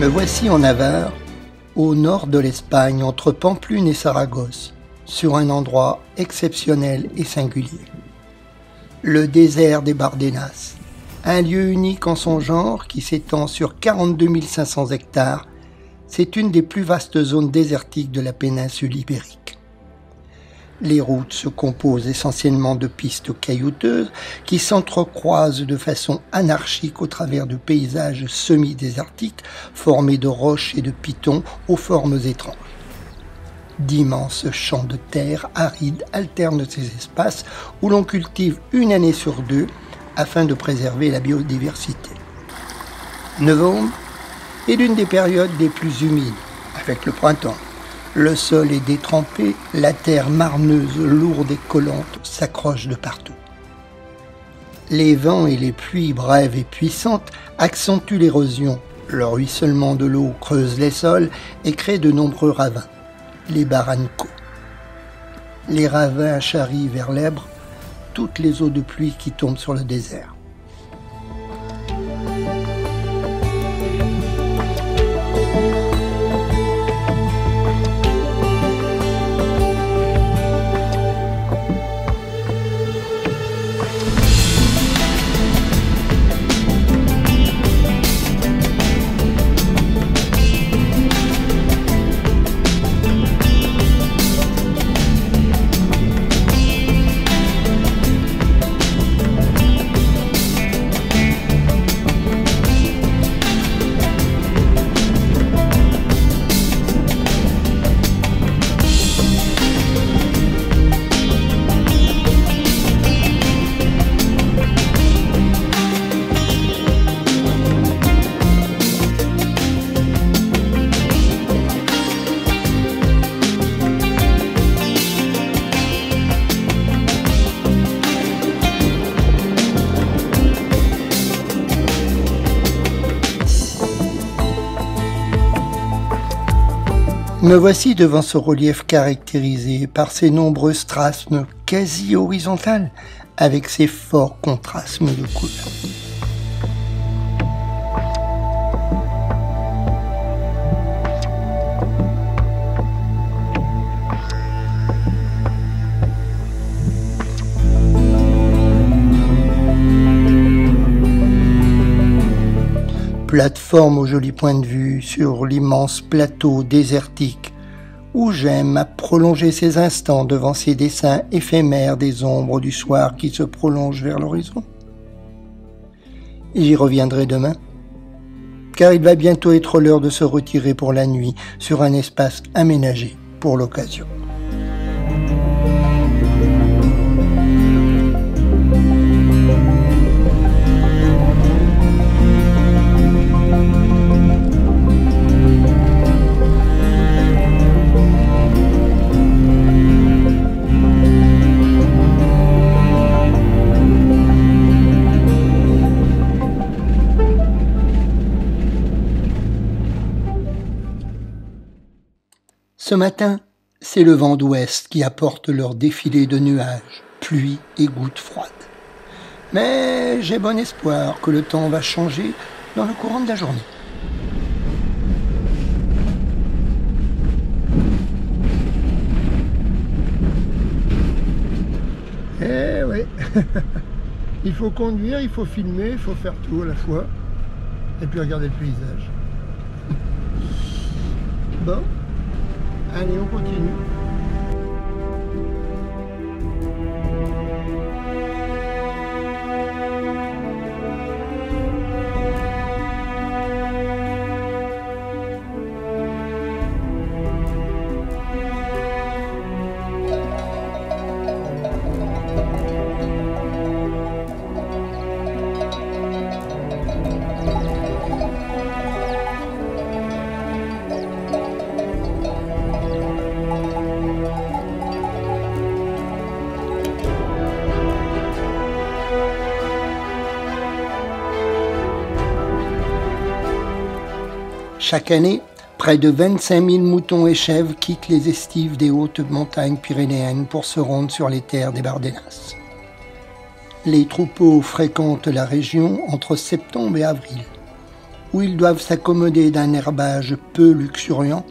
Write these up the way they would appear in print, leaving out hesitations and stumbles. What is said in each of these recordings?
voici en Navarre, au nord de l'Espagne, entre Pampelune et Saragosse, sur un endroit exceptionnel et singulier. Le désert des Bardenas, un lieu unique en son genre qui s'étend sur 42 500 hectares, c'est une des plus vastes zones désertiques de la péninsule ibérique. Les routes se composent essentiellement de pistes caillouteuses qui s'entrecroisent de façon anarchique au travers de paysages semi-désertiques formés de roches et de pitons aux formes étranges. D'immenses champs de terre arides alternent ces espaces où l'on cultive une année sur deux afin de préserver la biodiversité. Novembre est l'une des périodes les plus humides, avec le printemps. Le sol est détrempé, la terre marneuse, lourde et collante s'accroche de partout. Les vents et les pluies brèves et puissantes accentuent l'érosion. Le ruissellement de l'eau creuse les sols et crée de nombreux ravins, les barrancos. Les ravins charrient vers l'Èbre toutes les eaux de pluie qui tombent sur le désert. Me voici devant ce relief caractérisé par ses nombreux strasmes quasi horizontales avec ses forts contrastes de couleurs. Plateforme au joli point de vue sur l'immense plateau désertique où j'aime à prolonger ces instants devant ces dessins éphémères des ombres du soir qui se prolongent vers l'horizon. J'y reviendrai demain, car il va bientôt être l'heure de se retirer pour la nuit sur un espace aménagé pour l'occasion. Ce matin, c'est le vent d'ouest qui apporte leur défilé de nuages, pluie et gouttes froides. Mais j'ai bon espoir que le temps va changer dans le courant de la journée. Eh oui, il faut conduire, il faut filmer, il faut faire tout à la fois, et puis regarder le paysage. Bon. Allez, on continue. Chaque année, près de 25 000 moutons et chèvres quittent les estives des hautes montagnes pyrénéennes pour se rendre sur les terres des Bardenas. Les troupeaux fréquentent la région entre septembre et avril. où ils doivent s'accommoder d'un herbage peu luxuriant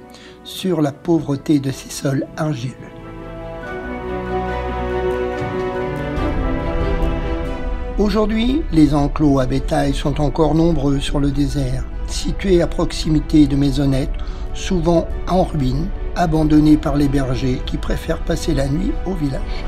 sur la pauvreté de ces sols argileux. Aujourd'hui, les enclos à bétail sont encore nombreux sur le désert, situés à proximité de maisonnettes, souvent en ruine, abandonnées par les bergers qui préfèrent passer la nuit au village.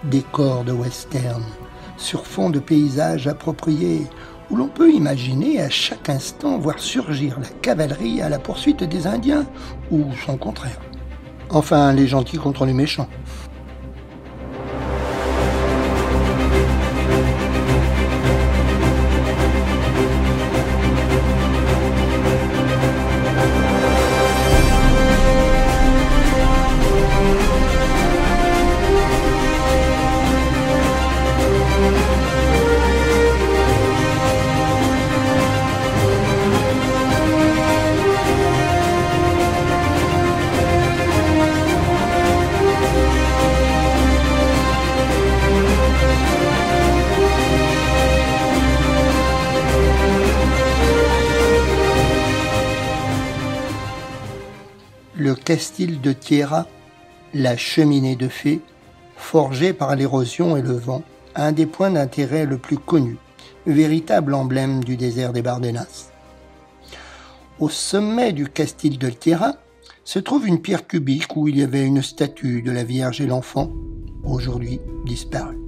Décor de western, sur fond de paysages appropriés, où l'on peut imaginer à chaque instant voir surgir la cavalerie à la poursuite des Indiens, ou son contraire. Enfin, les gentils contre les méchants. Le Castil de Tierra, la cheminée de fée, forgée par l'érosion et le vent, un des points d'intérêt le plus connu, véritable emblème du désert des Bardenas. Au sommet du Castil de Tierra se trouve une pierre cubique où il y avait une statue de la Vierge et l'enfant, aujourd'hui disparue.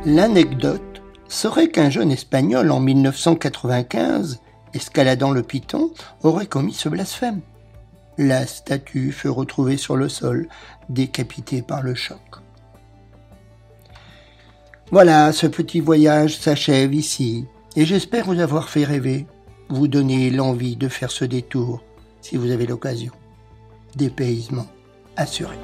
L'anecdote serait qu'un jeune Espagnol en 1995, escaladant le Piton, aurait commis ce blasphème. La statue fut retrouvée sur le sol, décapitée par le choc. Voilà, ce petit voyage s'achève ici, et j'espère vous avoir fait rêver, vous donner l'envie de faire ce détour, si vous avez l'occasion. Dépaysement assuré.